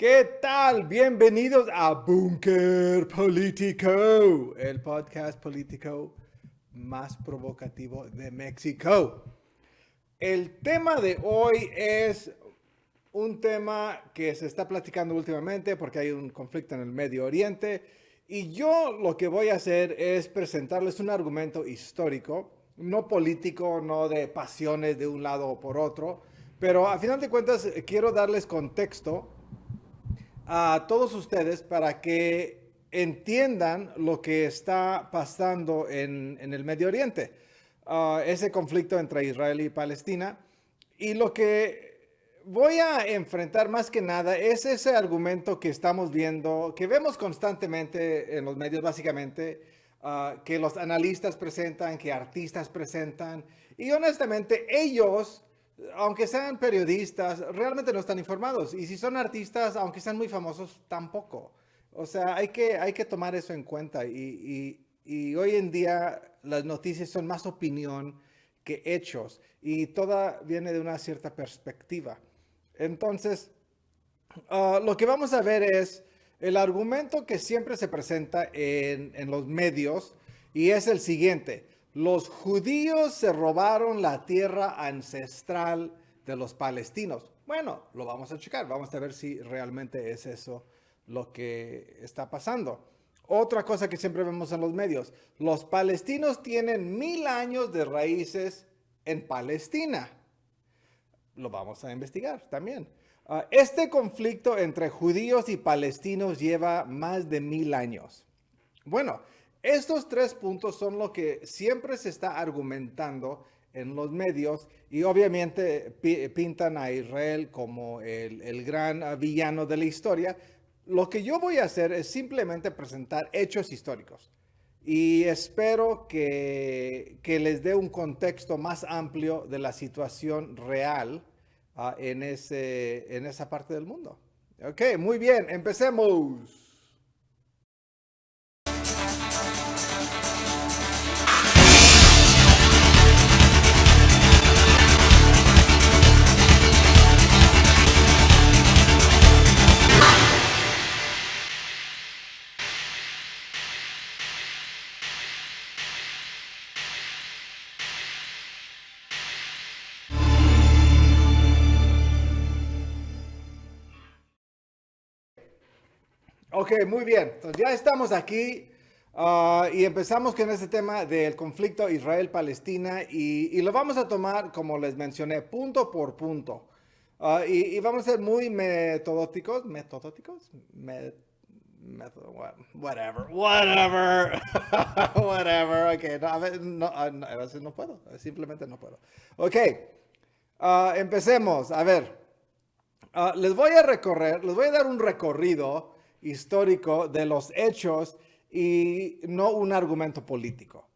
¿Qué tal? Bienvenidos a Búnker Político, el podcast político más provocativo de México. El tema de hoy es un tema que se está platicando últimamente porque hay un conflicto en el Medio Oriente y yo lo que voy a hacer es presentarles un argumento histórico, no político, no de pasiones de un lado o por otro, pero a final de cuentas quiero darles contexto a todos ustedes para que entiendan lo que está pasando en el Medio Oriente, ese conflicto entre Israel y Palestina. Y lo que voy a enfrentar más que nada es ese argumento que estamos viendo, que vemos constantemente en los medios básicamente, que los analistas presentan, que artistas presentan, y honestamente ellos aunque sean periodistas, realmente no están informados. Y si son artistas, aunque sean muy famosos, tampoco. O sea, hay que tomar eso en cuenta. Y hoy en día las noticias son más opinión que hechos. Y toda viene de una cierta perspectiva. Entonces, lo que vamos a ver es el argumento que siempre se presenta en los medios y es el siguiente. Los judíos se robaron la tierra ancestral de los palestinos. Bueno, lo vamos a checar, vamos a ver si realmente es eso lo que está pasando. Otra cosa que siempre vemos en los medios, los palestinos tienen 1000 años de raíces en Palestina. Lo vamos a investigar también. Este conflicto entre judíos y palestinos lleva más de 1000 años. Bueno, estos tres puntos son lo que siempre se está argumentando en los medios y obviamente pintan a Israel como el gran villano de la historia. Lo que yo voy a hacer es simplemente presentar hechos históricos y espero que les dé un contexto más amplio de la situación real en esa parte del mundo. Ok, muy bien, empecemos. Ok, muy bien. Entonces ya estamos aquí y empezamos con este tema del conflicto Israel-Palestina y lo vamos a tomar, como les mencioné, punto por punto. Y vamos a ser muy metodóticos, whatever, whatever, ok, no, a veces no puedo, simplemente no puedo. Ok, empecemos, a ver. Les voy a dar un recorrido histórico de los hechos y no un argumento político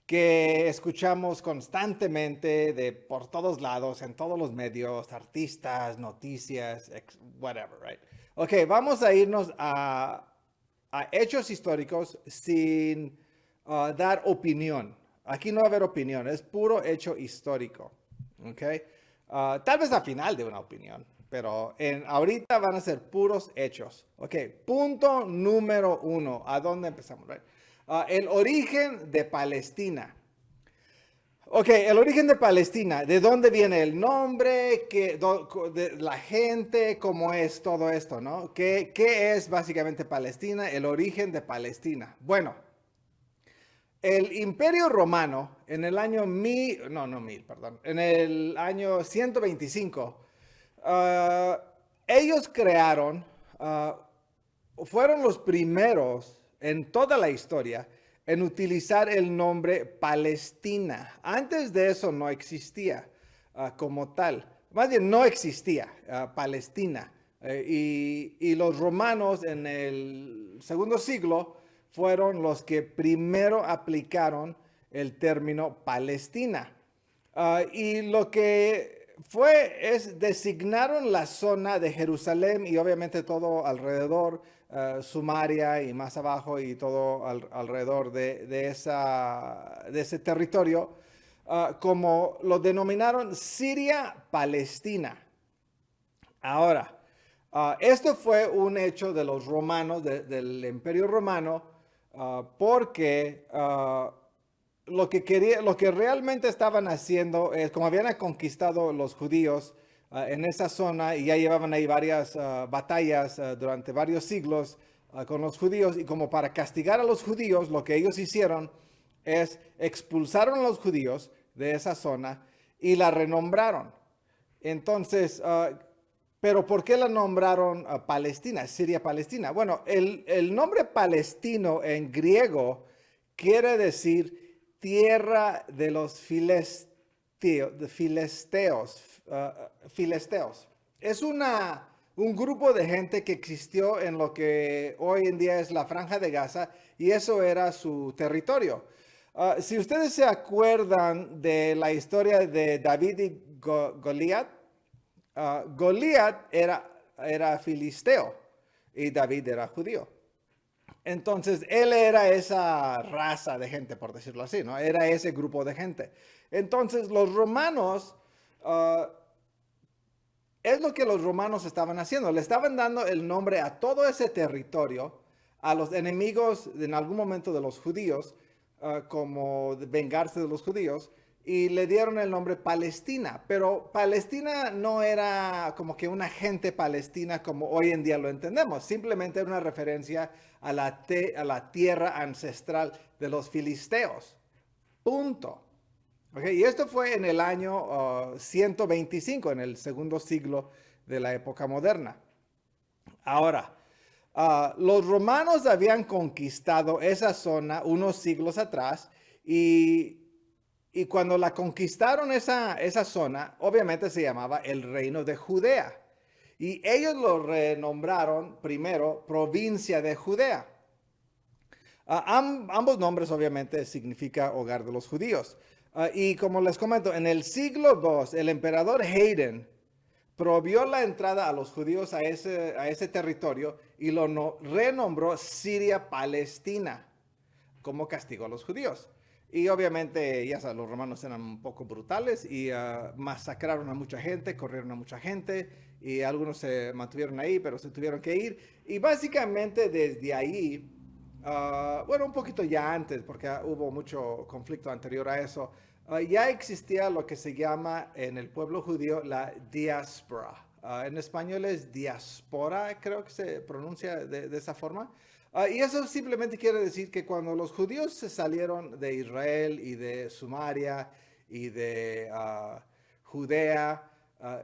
que escuchamos constantemente por todos lados, en todos los medios, artistas, noticias, whatever, right? Ok, vamos a irnos a hechos históricos sin dar opinión. Aquí no va a haber opinión, es puro hecho histórico, ok. Tal vez al final de una opinión, pero ahorita van a ser puros hechos. Ok, punto número 1. ¿A dónde empezamos? Right? El origen de Palestina. Ok, el origen de Palestina. ¿De dónde viene el nombre? De la gente? ¿Cómo es todo esto? ¿No? ¿Qué es básicamente Palestina? El origen de Palestina. Bueno, el Imperio Romano en el año en el año 125, ellos crearon, fueron los primeros en toda la historia en utilizar el nombre Palestina. Antes de eso no existía como tal. Más bien no existía Palestina. Y los romanos en el segundo siglo fueron los que primero aplicaron el término Palestina. Y lo que designaron la zona de Jerusalén y obviamente todo alrededor, Sumaria y más abajo y todo alrededor de ese territorio, como lo denominaron Siria Palestina. Ahora, Esto fue un hecho de los romanos, del Imperio Romano, porque lo que realmente estaban haciendo es, como habían conquistado los judíos en esa zona y ya llevaban ahí varias batallas durante varios siglos con los judíos, y como para castigar a los judíos, lo que ellos hicieron es expulsaron a los judíos de esa zona y la renombraron. Entonces, pero ¿por qué la nombraron Palestina, Siria-Palestina? Bueno, el nombre palestino en griego quiere decir tierra de los filisteos. Es un grupo de gente que existió en lo que hoy en día es la Franja de Gaza, y eso era su territorio. Si ustedes se acuerdan de la historia de David y Goliat, Goliat era filisteo y David era judío. Entonces, él era esa raza de gente, por decirlo así, ¿no? Era ese grupo de gente. Entonces, los romanos, es lo que los romanos estaban haciendo. Le estaban dando el nombre a todo ese territorio, a los enemigos en algún momento de los judíos, como vengarse de los judíos, y le dieron el nombre Palestina. Pero Palestina no era como que una gente palestina como hoy en día lo entendemos. Simplemente era una referencia a la tierra ancestral de los filisteos. Punto. Okay, y esto fue en el año 125, en el segundo siglo de la época moderna. Ahora, los romanos habían conquistado esa zona unos siglos atrás, y cuando la conquistaron esa zona, obviamente se llamaba el Reino de Judea. Y ellos lo renombraron primero provincia de Judea. Ambos nombres obviamente significa hogar de los judíos. Y como les comento, en el siglo II, el emperador Hadrian prohibió la entrada a los judíos a ese territorio y lo renombró Siria-Palestina como castigo a los judíos. Y obviamente, ya sabes, los romanos eran un poco brutales y masacraron a mucha gente, corrieron a mucha gente, y algunos se mantuvieron ahí, pero se tuvieron que ir. Y básicamente desde ahí, bueno, un poquito ya antes, porque hubo mucho conflicto anterior a eso, ya existía lo que se llama en el pueblo judío la diáspora. En español es diáspora, creo que se pronuncia de esa forma. Y eso simplemente quiere decir que cuando los judíos se salieron de Israel y de Sumaria y de Judea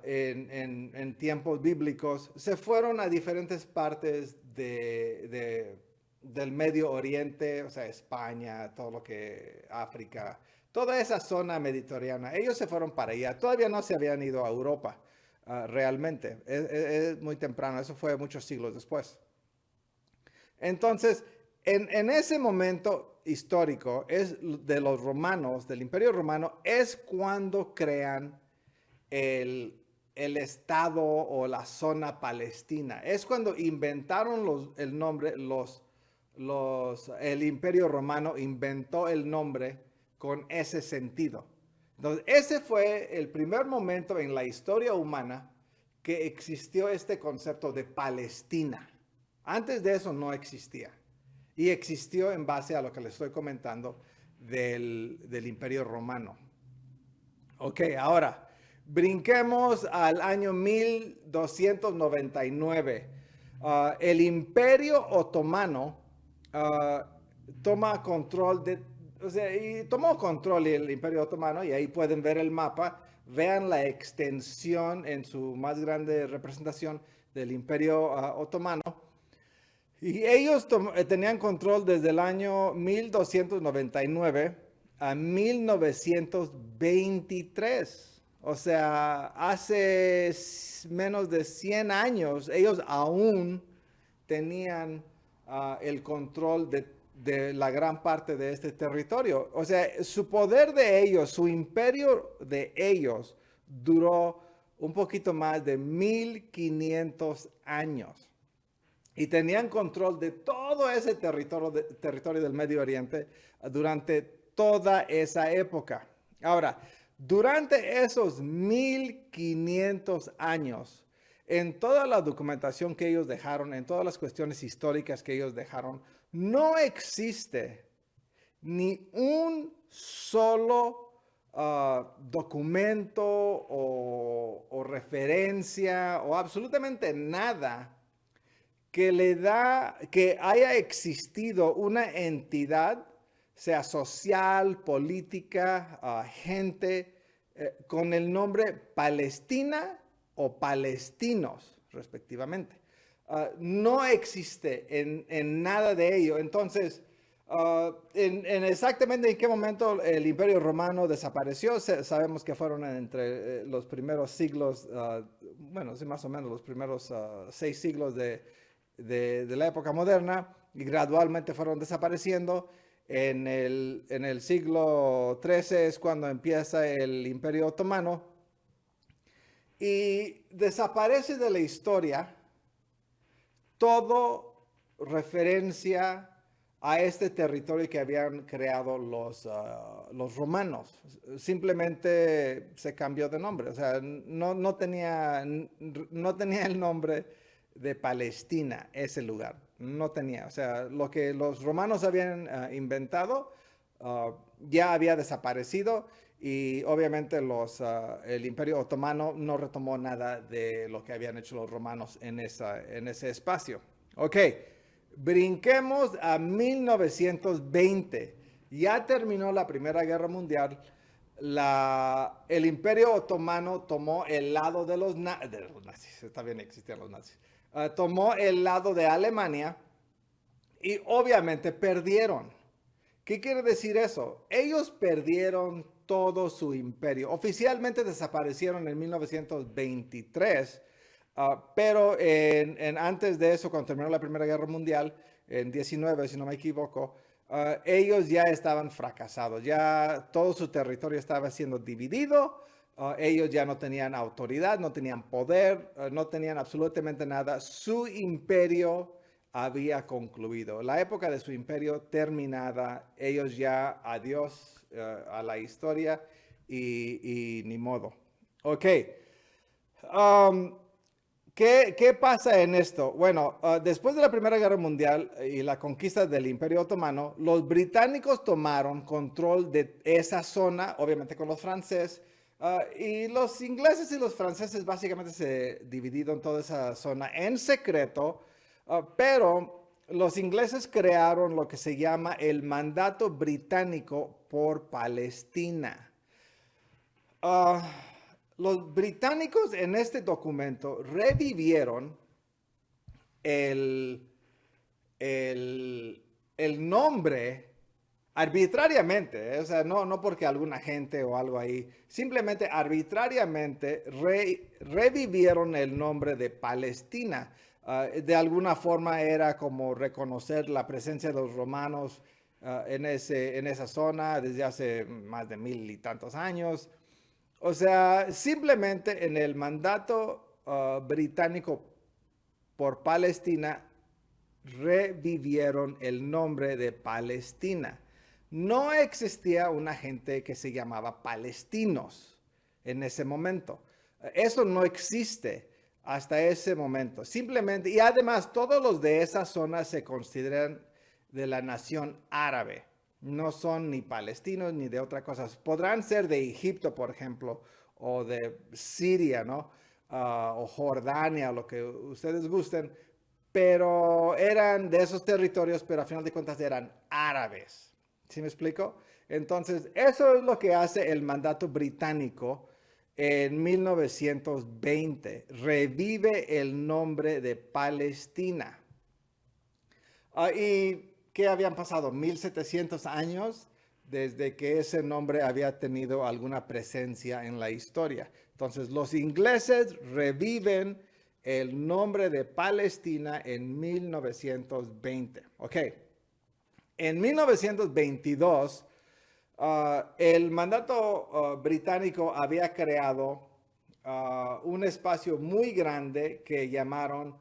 en tiempos bíblicos, se fueron a diferentes partes del Medio Oriente, o sea, España, todo lo que África, toda esa zona mediterránea. Ellos se fueron para allá. Todavía no se habían ido a Europa realmente. Es muy temprano, eso fue muchos siglos después. Entonces, en ese momento histórico es de los romanos, del Imperio Romano, es cuando crean el estado o la zona palestina. Es cuando inventaron el nombre, el Imperio Romano inventó el nombre con ese sentido. Entonces, ese fue el primer momento en la historia humana que existió este concepto de Palestina. Antes de eso no existía. Y existió en base a lo que les estoy comentando del Imperio Romano. Ok, ahora brinquemos al año 1299. El Imperio Otomano toma control y tomó control el Imperio Otomano, y ahí pueden ver el mapa. Vean la extensión en su más grande representación del Imperio Otomano. Y ellos tenían control desde el año 1299 a 1923. O sea, hace menos de 100 años, ellos aún tenían el control de la gran parte de este territorio. O sea, su poder de ellos, su imperio de ellos, duró un poquito más de 1500 años. Y tenían control de todo ese territorio del Medio Oriente durante toda esa época. Ahora, durante esos 1500 años, en toda la documentación que ellos dejaron, en todas las cuestiones históricas que ellos dejaron, no existe ni un solo documento o referencia o absolutamente nada que haya existido una entidad, sea social, política, gente, con el nombre Palestina o palestinos, respectivamente. No existe en nada de ello. Entonces, en exactamente en qué momento el Imperio Romano desapareció, sabemos que fueron entre los primeros siglos, bueno, sí, más o menos los primeros 6 siglos de la época moderna, y gradualmente fueron desapareciendo. En el siglo XIII es cuando empieza el Imperio Otomano y desaparece de la historia todo referencia a este territorio que habían creado los romanos. Simplemente se cambió de nombre, o sea, no tenía el nombre de Palestina ese lugar, no tenía, o sea, lo que los romanos habían inventado ya había desaparecido y obviamente el Imperio Otomano no retomó nada de lo que habían hecho los romanos en ese espacio. Ok, brinquemos a 1920. Ya terminó la Primera Guerra Mundial. El Imperio Otomano tomó el lado de los nazis. También existían los nazis. Tomó el lado de Alemania y obviamente perdieron. ¿Qué quiere decir eso? Ellos perdieron todo su imperio. Oficialmente desaparecieron en 1923, pero antes de eso, cuando terminó la Primera Guerra Mundial, en 19, si no me equivoco, ellos ya estaban fracasados. Ya todo su territorio estaba siendo dividido. Ellos ya no tenían autoridad, no tenían poder, no tenían absolutamente nada. Su imperio había concluido. La época de su imperio terminada, ellos ya adiós a la historia y ni modo. Ok. ¿Qué pasa en esto? Bueno, después de la Primera Guerra Mundial y la conquista del Imperio Otomano, los británicos tomaron control de esa zona, obviamente con los franceses, y los ingleses y los franceses básicamente se dividieron toda esa zona en secreto. Pero los ingleses crearon lo que se llama el mandato británico por Palestina. Los británicos en este documento revivieron el nombre arbitrariamente, o sea, no porque alguna gente o algo ahí, simplemente arbitrariamente revivieron el nombre de Palestina. De alguna forma era como reconocer la presencia de los romanos en esa zona desde hace más de 1000 y tantos años. O sea, simplemente en el mandato británico por Palestina revivieron el nombre de Palestina. No existía una gente que se llamaba palestinos en ese momento. Eso no existe hasta ese momento. Simplemente, y además todos los de esa zona se consideran de la nación árabe. No son ni palestinos ni de otra cosa. Podrán ser de Egipto, por ejemplo, o de Siria, ¿no? O Jordania, lo que ustedes gusten, pero eran de esos territorios, pero a final de cuentas eran árabes. ¿Sí me explico? Entonces, eso es lo que hace el mandato británico en 1920. Revive el nombre de Palestina. ¿Y qué habían pasado? 1700 años desde que ese nombre había tenido alguna presencia en la historia. Entonces, los ingleses reviven el nombre de Palestina en 1920. Ok. En 1922, el mandato británico había creado un espacio muy grande que llamaron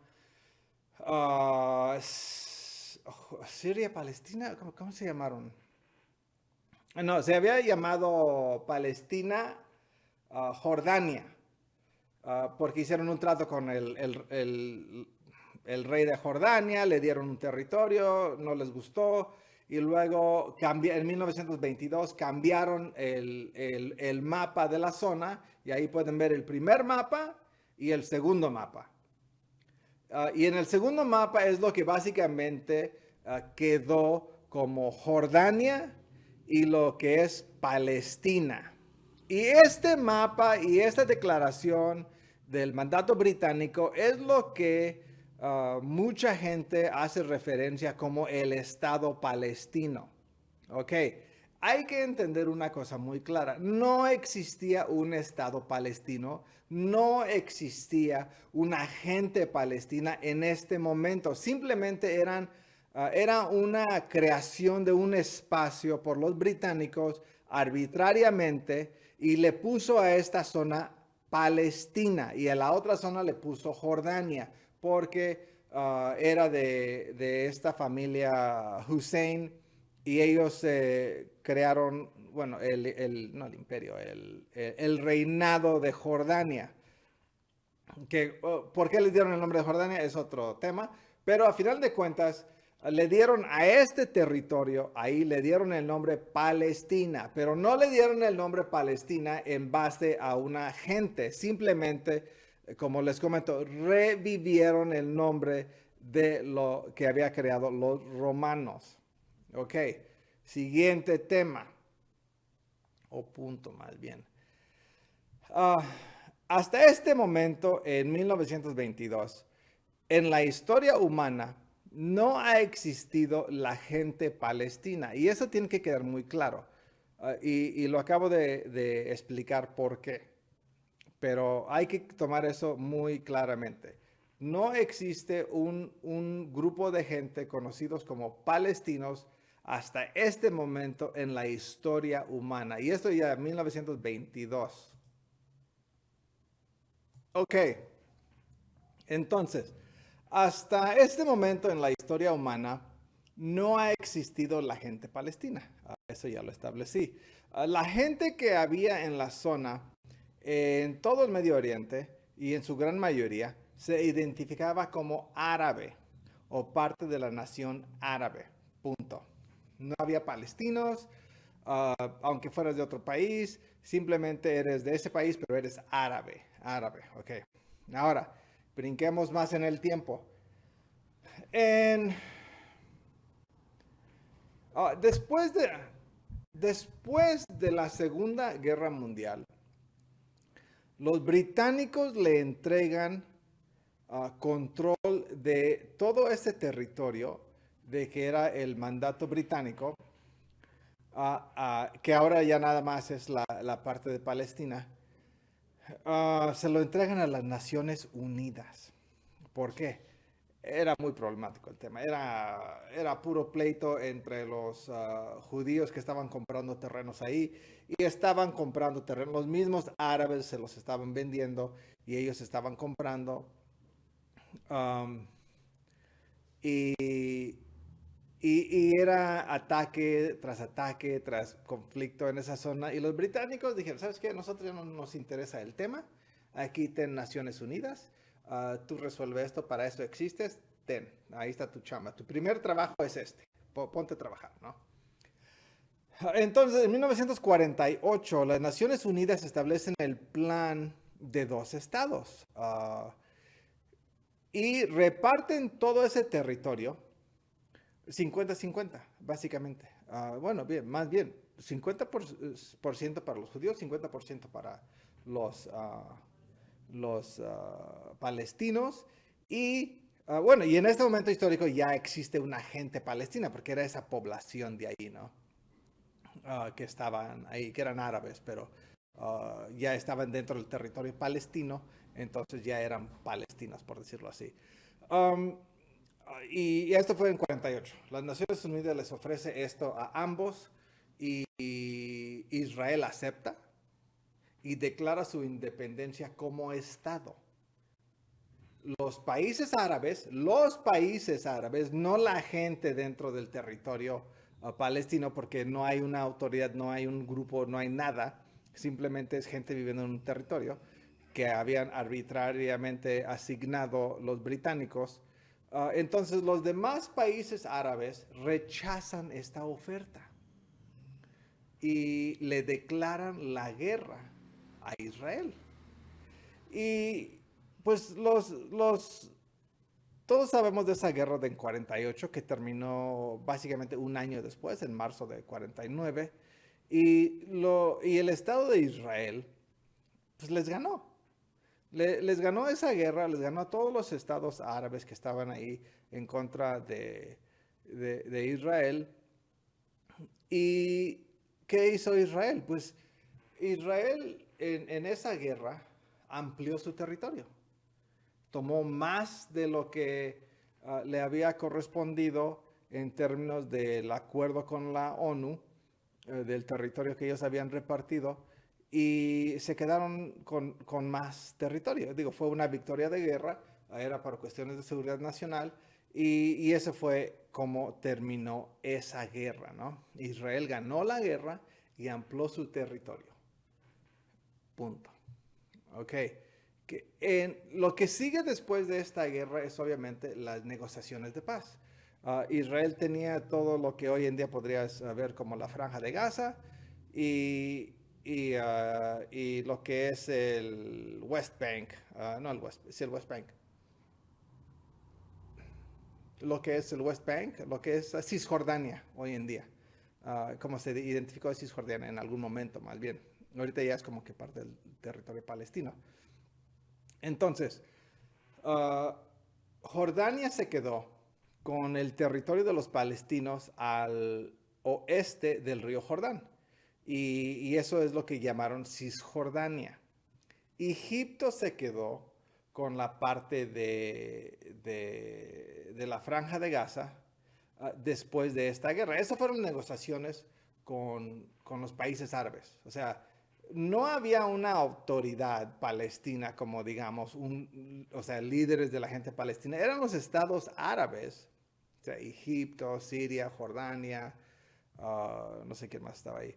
Siria, Palestina, ¿cómo se llamaron? No, se había llamado Palestina, Jordania. porque hicieron un trato con el rey de Jordania, le dieron un territorio, no les gustó, y luego en 1922 cambiaron el mapa de la zona, y ahí pueden ver el primer mapa y el segundo mapa. Y en el segundo mapa es lo que básicamente quedó como Jordania y lo que es Palestina. Y este mapa y esta declaración del mandato británico es lo que mucha gente hace referencia como el Estado palestino. Ok, hay que entender una cosa muy clara. No existía un Estado palestino, no existía una gente palestina en este momento. Simplemente era una creación de un espacio por los británicos arbitrariamente y le puso a esta zona Palestina y a la otra zona le puso Jordania porque era de esta familia Hussein y ellos crearon, bueno, no el imperio, el reinado de Jordania. ¿Por qué les dieron el nombre de Jordania? Es otro tema, pero a final de cuentas le dieron a este territorio, ahí le dieron el nombre Palestina, pero no le dieron el nombre Palestina en base a una gente, simplemente, como les comento, revivieron el nombre de lo que había creado los romanos. Ok, siguiente tema, o punto más bien. Hasta este momento, en 1922, en la historia humana, no ha existido la gente palestina. Y eso tiene que quedar muy claro. Y lo acabo de explicar por qué. Pero hay que tomar eso muy claramente. No existe un grupo de gente conocidos como palestinos hasta este momento en la historia humana. Y esto ya en 1922. Ok, entonces, hasta este momento en la historia humana no ha existido la gente palestina. Eso ya lo establecí. La gente que había en la zona, en todo el Medio Oriente y en su gran mayoría, se identificaba como árabe o parte de la nación árabe. Punto. No había palestinos, aunque fueras de otro país, simplemente eres de ese país, pero eres árabe. Árabe, ok. Ahora, brinquemos más en el tiempo. Después de la Segunda Guerra Mundial, los británicos le entregan control de todo ese territorio de que era el mandato británico, que ahora ya nada más es la parte de Palestina. Se lo entregan a las Naciones Unidas. ¿Por qué? Era muy problemático el tema. Era puro pleito entre los judíos que estaban comprando terrenos ahí y estaban comprando terrenos. Los mismos árabes se los estaban vendiendo y ellos estaban comprando. Y era ataque tras conflicto en esa zona. Y los británicos dijeron, ¿sabes qué? Nosotros ya no nos interesa el tema. Aquí ten Naciones Unidas. Tú resuelve esto, para esto existes. Ten, ahí está tu chamba. Tu primer trabajo es este. Ponte a trabajar, ¿no? Entonces, en 1948, las Naciones Unidas establecen el plan de dos estados. Y reparten todo ese territorio 50-50, básicamente. Bueno, bien, más bien, 50% para los judíos, 50% para los palestinos. Y bueno, y en este momento histórico ya existe una gente palestina, porque era esa población de ahí, ¿no? Que estaban ahí, que eran árabes, pero ya estaban dentro del territorio palestino, entonces ya eran palestinos, por decirlo así. Y esto fue en 48. Las Naciones Unidas les ofrece esto a ambos y Israel acepta y declara su independencia como Estado. Los países árabes, no la gente dentro del territorio palestino, porque no hay una autoridad, no hay un grupo, no hay nada, simplemente es gente viviendo en un territorio. que habían arbitrariamente asignado los británicos. Entonces los demás países árabes rechazan esta oferta y le declaran la guerra a Israel. Y pues todos sabemos de esa guerra de 48 que terminó básicamente un año después, en marzo de 49. Y el Estado de Israel pues les ganó. Les ganó esa guerra, les ganó a todos los estados árabes que estaban ahí en contra de Israel. ¿Y qué hizo Israel? Pues Israel en esa guerra amplió su territorio. Tomó más de lo que le había correspondido en términos del acuerdo con la ONU, del territorio que ellos habían repartido, y se quedaron con más territorio. Digo, fue una victoria de guerra, era para cuestiones de seguridad nacional, y ese fue como terminó esa guerra, ¿no? Israel ganó la guerra y amplió su territorio. Punto. Ok. Lo que sigue después de esta guerra es obviamente las negociaciones de paz. Israel tenía todo lo que hoy en día podrías ver como la Franja de Gaza y lo que es el West Bank, no el West, sí el West Bank. Lo que es el West Bank, lo que es Cisjordania hoy en día. Como se identificó Cisjordania en algún momento, más bien. Ahorita ya es como que parte del territorio palestino. Entonces, Jordania se quedó con el territorio de los palestinos al oeste del río Jordán. Y eso es lo que llamaron Cisjordania. Egipto se quedó con la parte de la Franja de Gaza después de esta guerra. Esas fueron negociaciones con los países árabes. O sea, no había una autoridad palestina como digamos, o sea, líderes de la gente palestina. Eran los estados árabes, o sea, Egipto, Siria, Jordania, no sé quién más estaba ahí,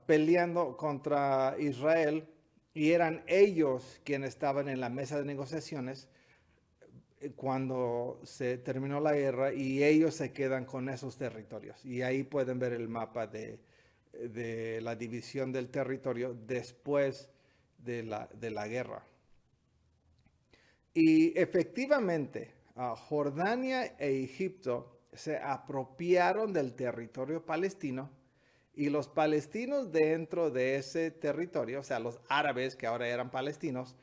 peleando contra Israel, y eran ellos quienes estaban en la mesa de negociaciones cuando se terminó la guerra, y ellos se quedan con esos territorios. Y ahí pueden ver el mapa de la división del territorio después de la guerra. Y efectivamente, Jordania e Egipto se apropiaron del territorio palestino, y los palestinos dentro de ese territorio, o sea, los árabes que ahora eran palestinos,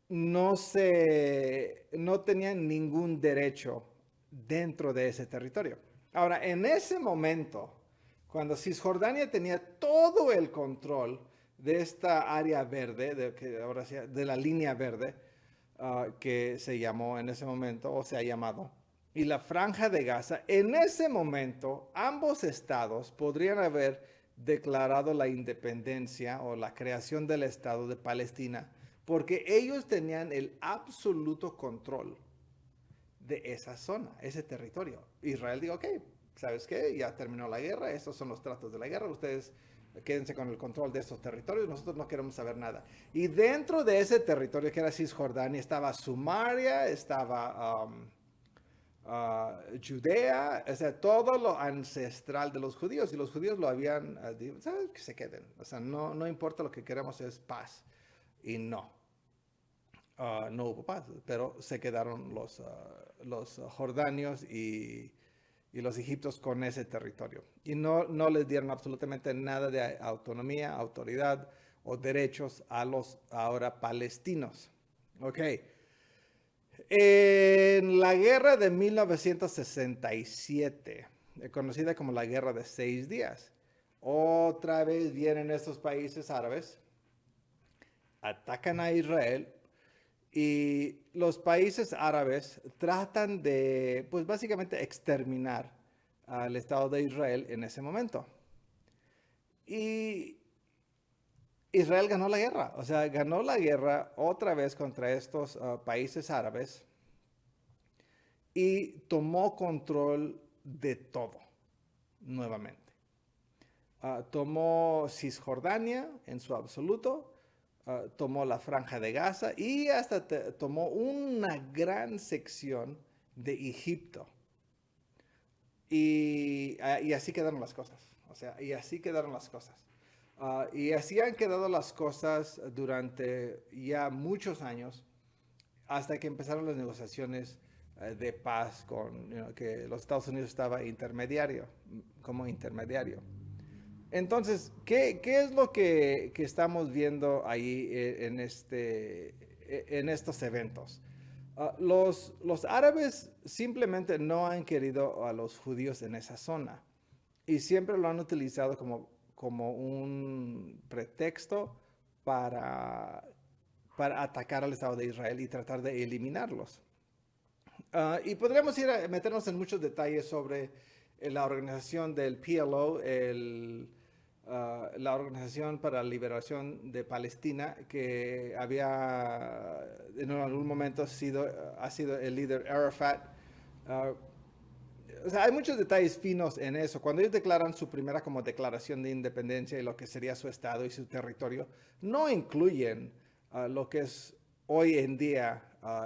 no tenían ningún derecho dentro de ese territorio. Ahora, en ese momento, cuando Cisjordania tenía todo el control de esta área verde, de la línea verde, que se llamó en ese momento, o se ha llamado, y la Franja de Gaza, en ese momento ambos estados podrían haber declarado la independencia o la creación del Estado de Palestina, porque ellos tenían el absoluto control de esa zona, ese territorio. Israel dijo, ok, ¿sabes qué? Ya terminó la guerra, estos son los tratos de la guerra, ustedes quédense con el control de estos territorios, nosotros no queremos saber nada. Y dentro de ese territorio que era Cisjordania estaba Sumaria, estaba Judea, o sea, todo lo ancestral de los judíos, y los judíos lo habían, ¿sabes? Que se queden, o sea, no importa, lo que queremos es paz. Y no hubo paz, pero se quedaron los jordanios y los egipcios con ese territorio. Y no les dieron absolutamente nada de autonomía, autoridad o derechos a los ahora palestinos. Ok. En la guerra de 1967, conocida como la Guerra de 6 días, otra vez vienen estos países árabes, atacan a Israel, y los países árabes tratan de, pues básicamente, exterminar al Estado de Israel en ese momento. Y Israel ganó la guerra, o sea, ganó la guerra otra vez contra estos países árabes, y tomó control de todo nuevamente. Tomó Cisjordania en su absoluto, tomó la Franja de Gaza y hasta tomó una gran sección de Egipto. Y así quedaron las cosas. O sea, y así quedaron las cosas. Y así han quedado las cosas durante ya muchos años, hasta que empezaron las negociaciones de paz con, que los Estados Unidos estaba como intermediario. Entonces, ¿qué es lo que estamos viendo ahí en estos eventos? Los árabes simplemente no han querido a los judíos en esa zona y siempre lo han utilizado como un pretexto para, para atacar al Estado de Israel y tratar de eliminarlos. Y podríamos meternos en muchos detalles sobre la organización del PLO, la Organización para la Liberación de Palestina, que había en algún momento ha sido el líder Arafat. Uh, o sea, hay muchos detalles finos en eso. Cuando ellos declaran su primera como declaración de independencia y lo que sería su estado y su territorio, no incluyen lo que es hoy en día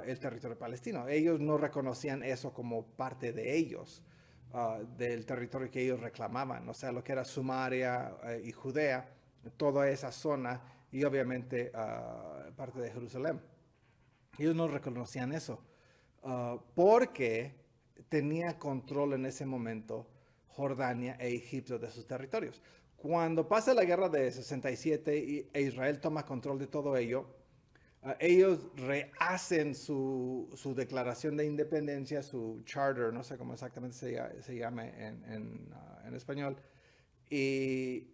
el territorio palestino. Ellos no reconocían eso como parte de ellos, del territorio que ellos reclamaban, o sea, lo que era Samaria y Judea, toda esa zona y obviamente parte de Jerusalén. Ellos no reconocían eso porque tenía control en ese momento Jordania e Egipto de sus territorios. Cuando pasa la guerra de 67 e Israel toma control de todo ello, ellos rehacen su declaración de independencia, su charter, no sé cómo exactamente se llame en español, y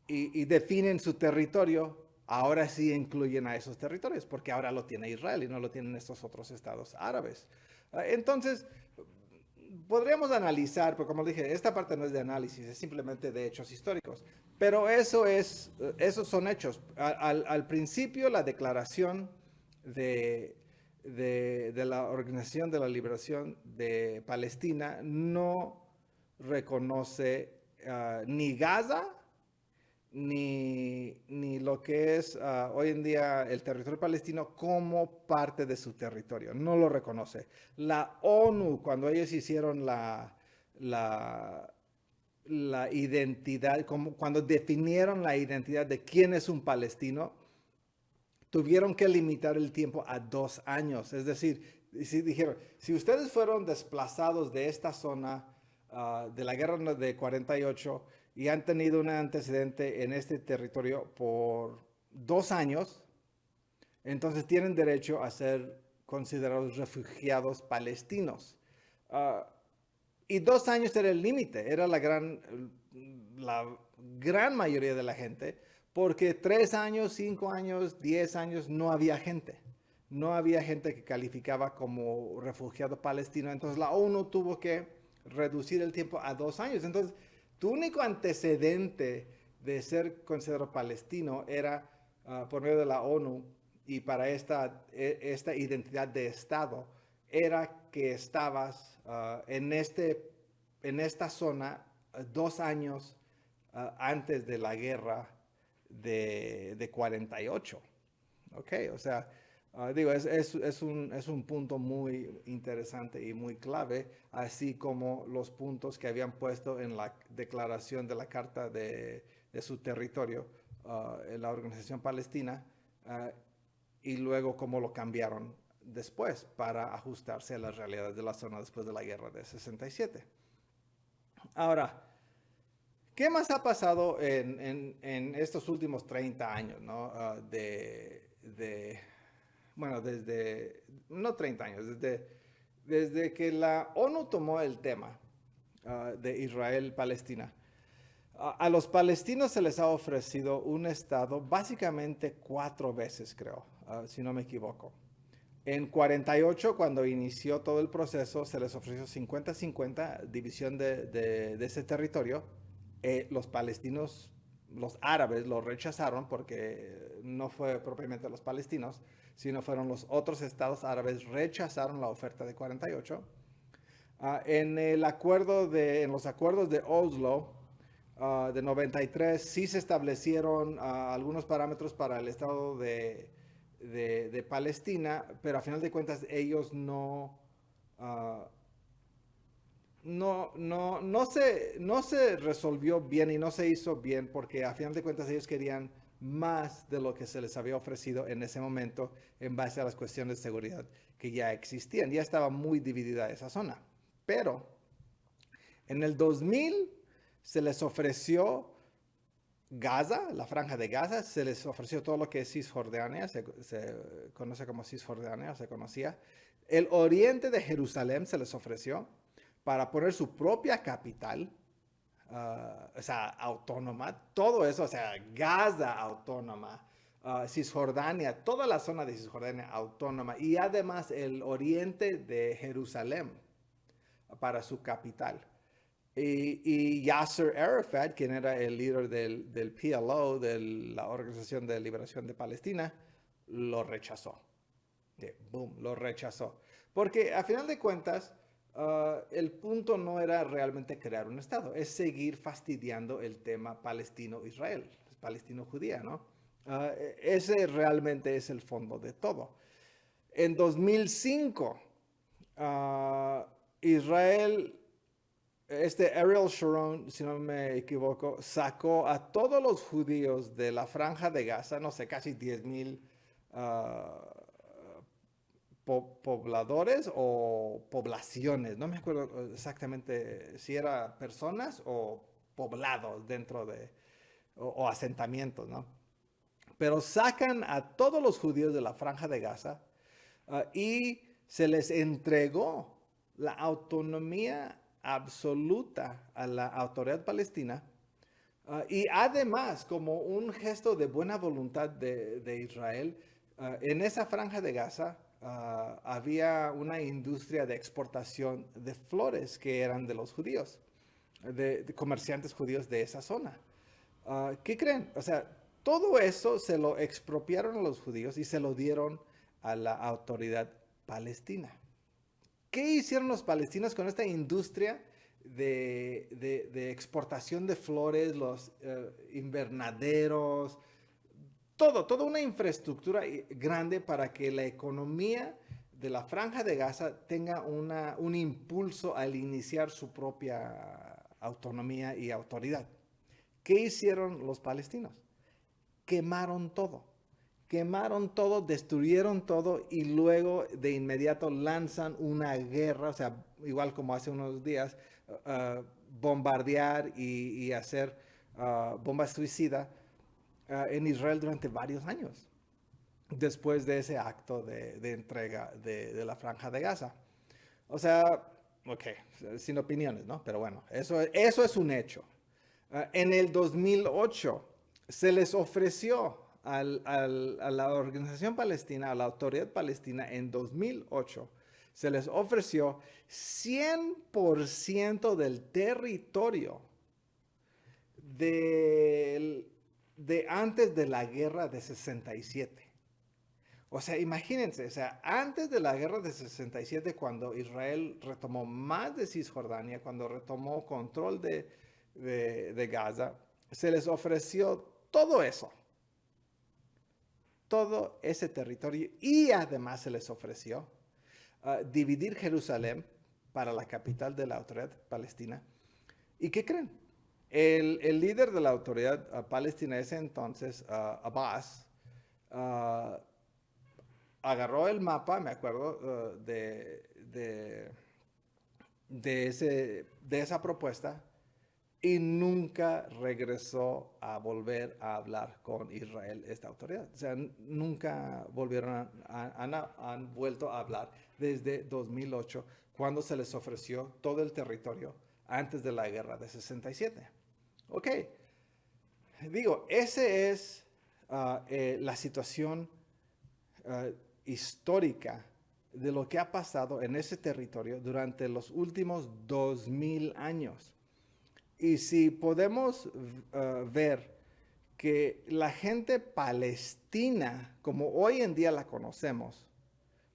definen su territorio. Ahora sí incluyen a esos territorios, porque ahora lo tiene Israel y no lo tienen estos otros estados árabes. Entonces, podríamos analizar, porque como dije, esta parte no es de análisis, es simplemente de hechos históricos. Pero esos son hechos. Al principio, la declaración de la Organización de la Liberación de Palestina no reconoce ni Gaza, ni lo que es hoy en día el territorio palestino como parte de su territorio. No lo reconoce. La ONU, cuando ellos hicieron la identidad, cuando definieron la identidad de quién es un palestino, tuvieron que limitar el tiempo a 2 años. Es decir, dijeron, si ustedes fueron desplazados de esta zona de la guerra de 48 y han tenido un antecedente en este territorio por 2 años, entonces tienen derecho a ser considerados refugiados palestinos. Y 2 años era el límite, era la gran mayoría de la gente, porque 3 años, 5 años, 10 años no había gente. No había gente que calificaba como refugiado palestino. Entonces la ONU tuvo que reducir el tiempo a 2 años. Entonces, tu único antecedente de ser considerado palestino era por medio de la ONU y para esta identidad de Estado, era que estabas en esta zona 2 años antes de la guerra de 48. Ok, o sea, digo, es un punto muy interesante y muy clave, así como los puntos que habían puesto en la declaración de la Carta de su territorio en la Organización Palestina, y luego cómo lo cambiaron después para ajustarse a las realidades de la zona después de la guerra de 67. Ahora, ¿qué más ha pasado en estos últimos 30 años, ¿no? Bueno, no 30 años, desde que la ONU tomó el tema de Israel-Palestina. A los palestinos se les ha ofrecido un estado básicamente 4 veces, creo, si no me equivoco. En 48, cuando inició todo el proceso, se les ofreció 50-50 división de ese territorio. Los palestinos, los árabes, lo rechazaron porque no fue propiamente los palestinos, sino fueron los otros estados árabes rechazaron la oferta de 48. En los acuerdos de Oslo, de 93 sí se establecieron algunos parámetros para el Estado de Palestina, pero a final de cuentas ellos ah, no se resolvió bien y no se hizo bien porque a final de cuentas ellos querían más de lo que se les había ofrecido en ese momento en base a las cuestiones de seguridad que ya existían. Ya estaba muy dividida esa zona. Pero en el 2000 se les ofreció Gaza, la franja de Gaza, se les ofreció todo lo que es Cisjordania, se conoce como Cisjordania, se conocía. El oriente de Jerusalén se les ofreció para poner su propia capital, o sea, autónoma, todo eso, o sea, Gaza autónoma, Cisjordania, toda la zona de Cisjordania autónoma y además el oriente de Jerusalén para su capital. Y Yasser Arafat, quien era el líder del PLO, de la Organización de Liberación de Palestina, lo rechazó. Boom, lo rechazó. Porque a final de cuentas, el punto no era realmente crear un Estado, es seguir fastidiando el tema palestino-israel, palestino-judía, ¿no? Ese realmente es el fondo de todo. En 2005, Israel, Ariel Sharon, si no me equivoco, sacó a todos los judíos de la franja de Gaza, no sé, casi 10,000 pobladores o poblaciones, no me acuerdo exactamente si eran personas o poblados dentro de, o asentamientos, ¿no? Pero sacan a todos los judíos de la franja de Gaza y se les entregó la autonomía absoluta a la autoridad palestina y además como un gesto de buena voluntad de Israel, en esa franja de Gaza había una industria de exportación de flores que eran de los judíos, de comerciantes judíos de esa zona. ¿Qué creen? O sea, todo eso se lo expropiaron a los judíos y se lo dieron a la autoridad palestina. ¿Qué hicieron los palestinos con esta industria de exportación de flores, los invernaderos, toda una infraestructura grande para que la economía de la franja de Gaza tenga un impulso al iniciar su propia autonomía y autoridad? ¿Qué hicieron los palestinos? Quemaron todo, destruyeron todo y luego de inmediato lanzan una guerra, o sea, igual como hace unos días, bombardear y hacer bombas suicidas en Israel durante varios años, después de ese acto de entrega de la franja de Gaza. O sea, ok, sin opiniones, ¿no? Pero bueno, eso es un hecho. En el 2008 se les ofreció a la organización palestina, a la autoridad palestina, en 2008, se les ofreció 100% del territorio de antes de la guerra de 67. O sea, imagínense, o sea, antes de la guerra de 67, cuando Israel retomó más de Cisjordania, cuando retomó control de Gaza, se les ofreció todo eso, todo ese territorio y además se les ofreció dividir Jerusalén para la capital de la autoridad palestina. ¿Y qué creen? El líder de la autoridad palestina ese entonces, Abbas, agarró el mapa, me acuerdo, de esa propuesta y nunca regresó a volver a hablar con Israel, esta autoridad. O sea, nunca han vuelto a hablar desde 2008, cuando se les ofreció todo el territorio antes de la guerra de 67. Ok, digo, esa es la situación histórica de lo que ha pasado en ese territorio durante los últimos 2000 años. Y si podemos ver que la gente palestina, como hoy en día la conocemos,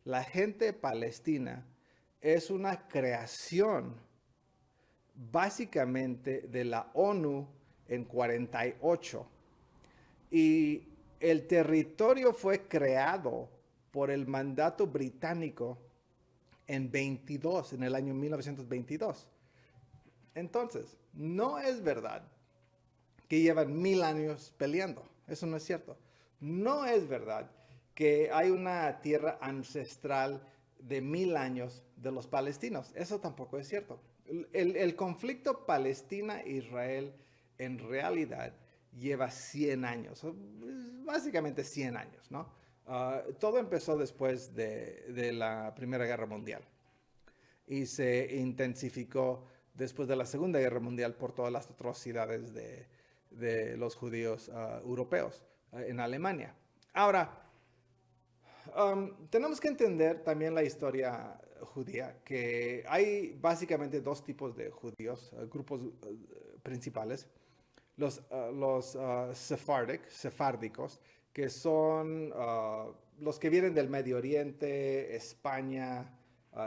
la gente palestina es una creación básicamente de la ONU en 48. Y el territorio fue creado por el mandato británico en el año 1922. Entonces, no es verdad que llevan 1000 años peleando. Eso no es cierto. No es verdad que hay una tierra ancestral de 1000 años de los palestinos. Eso tampoco es cierto. El conflicto Palestina-Israel en realidad lleva 100 años, básicamente 100 años, ¿no? Todo empezó después de la Primera Guerra Mundial y se intensificó después de la Segunda Guerra Mundial por todas las atrocidades de los judíos europeos en Alemania. Ahora, tenemos que entender también la historia judía, que hay básicamente dos tipos de judíos, grupos principales. Los sefárdicos, que son los que vienen del Medio Oriente, España,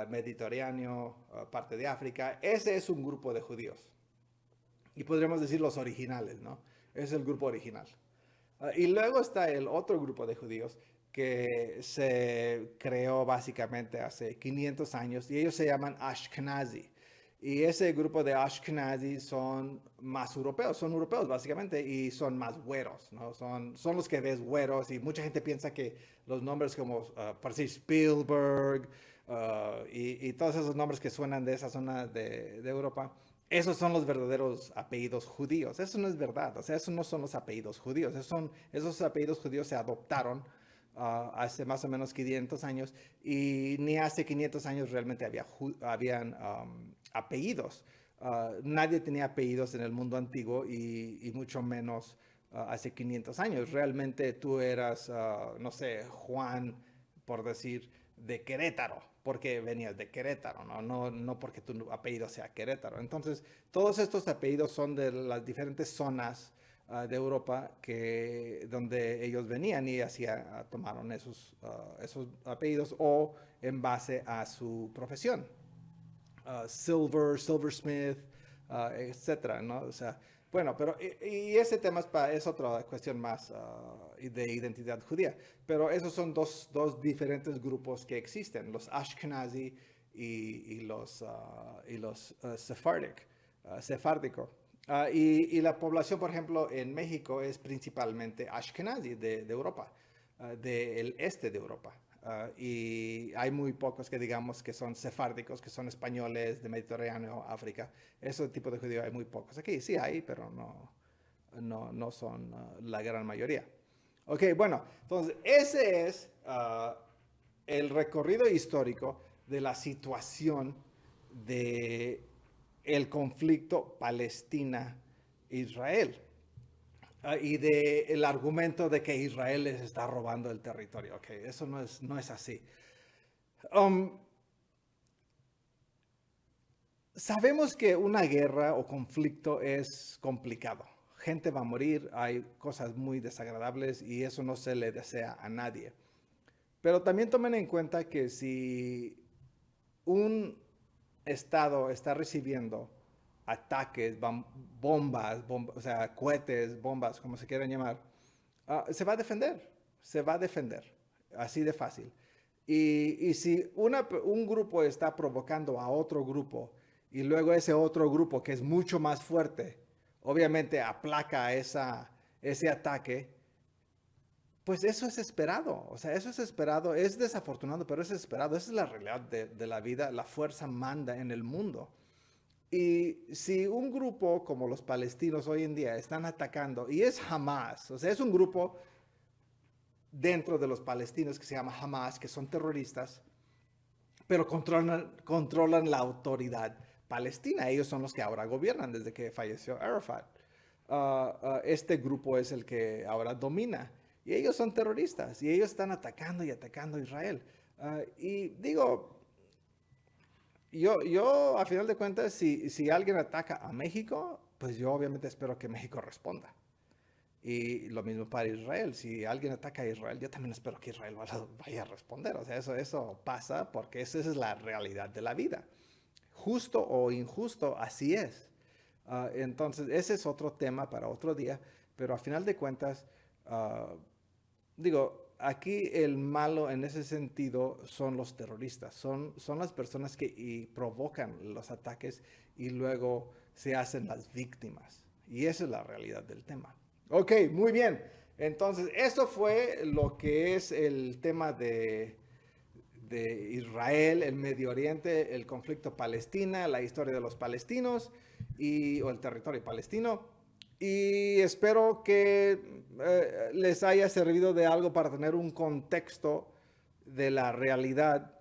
Mediterráneo, parte de África. Ese es un grupo de judíos. Y podríamos decir los originales, ¿no? Es el grupo original. Y luego está el otro grupo de judíos que se creó básicamente hace 500 años y ellos se llaman Ashkenazi. Y ese grupo de Ashkenazi son más europeos, son europeos básicamente y son más güeros, ¿no? Son los que ves güeros y mucha gente piensa que los nombres como, por decir, Spielberg y todos esos nombres que suenan de esa zona de Europa, esos son los verdaderos apellidos judíos. Eso no es verdad, o sea, esos no son los apellidos judíos, esos apellidos judíos se adoptaron hace más o menos 500 años y ni hace 500 años realmente habían apellidos. Nadie tenía apellidos en el mundo antiguo y mucho menos hace 500 años. Realmente tú eras, no sé, Juan, por decir, de Querétaro, porque venías de Querétaro, no porque tu apellido sea Querétaro. Entonces, todos estos apellidos son de las diferentes zonas de Europa donde ellos venían y tomaron esos apellidos o en base a su profesión. Silversmith, etcétera, ¿no? O sea, bueno, pero y ese tema es otra cuestión más de identidad judía. Pero esos son dos diferentes grupos que existen, los Ashkenazi y los sefárdicos. Y la población, por ejemplo, en México es principalmente Ashkenazi de Europa, del este de Europa. Y hay muy pocos que digamos que son sefárdicos, que son españoles de Mediterráneo, África. Ese tipo de judíos hay muy pocos. Aquí sí hay, pero no son la gran mayoría. Ok, bueno, entonces ese es el recorrido histórico de la situación de el conflicto Palestina-Israel. Y del argumento de que Israel les está robando el territorio. Ok, eso no es así. Sabemos que una guerra o conflicto es complicado. Gente va a morir, hay cosas muy desagradables y eso no se le desea a nadie. Pero también tomen en cuenta que si un estado está recibiendo ataques, bombas, o sea, cohetes, bombas, como se quieran llamar, se va a defender, así de fácil. Y si un grupo está provocando a otro grupo y luego ese otro grupo que es mucho más fuerte, obviamente aplaca ese ataque, pues eso es esperado, o sea, eso es esperado, es desafortunado, pero es esperado, esa es la realidad de la vida, la fuerza manda en el mundo. Y si un grupo como los palestinos hoy en día están atacando, y es Hamas, o sea, es un grupo dentro de los palestinos que se llama Hamas, que son terroristas, pero controlan la autoridad palestina. Ellos son los que ahora gobiernan desde que falleció Arafat. Este grupo es el que ahora domina. Y ellos son terroristas y ellos están atacando y atacando a Israel. Y digo, yo a final de cuentas, si alguien ataca a México, pues yo obviamente espero que México responda. Y lo mismo para Israel. Si alguien ataca a Israel, yo también espero que Israel vaya a responder. O sea, eso pasa porque esa es la realidad de la vida. Justo o injusto, así es. Entonces, ese es otro tema para otro día, pero a final de cuentas, aquí el malo en ese sentido son los terroristas, son las personas que provocan los ataques y luego se hacen las víctimas. Y esa es la realidad del tema. Ok, muy bien. Entonces, eso fue lo que es el tema de Israel, el Medio Oriente, el conflicto Palestina, la historia de los palestinos o el territorio palestino. Y espero que les haya servido de algo para tener un contexto de la realidad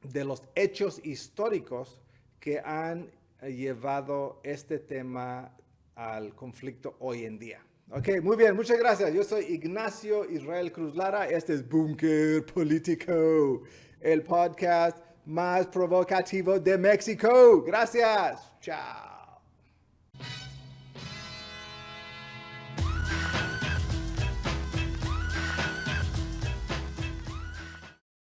de los hechos históricos que han llevado este tema al conflicto hoy en día. Ok, muy bien, muchas gracias. Yo soy Ignacio Israel Cruz Lara. Este es Búnker Político, el podcast más provocativo de México. Gracias. Chao.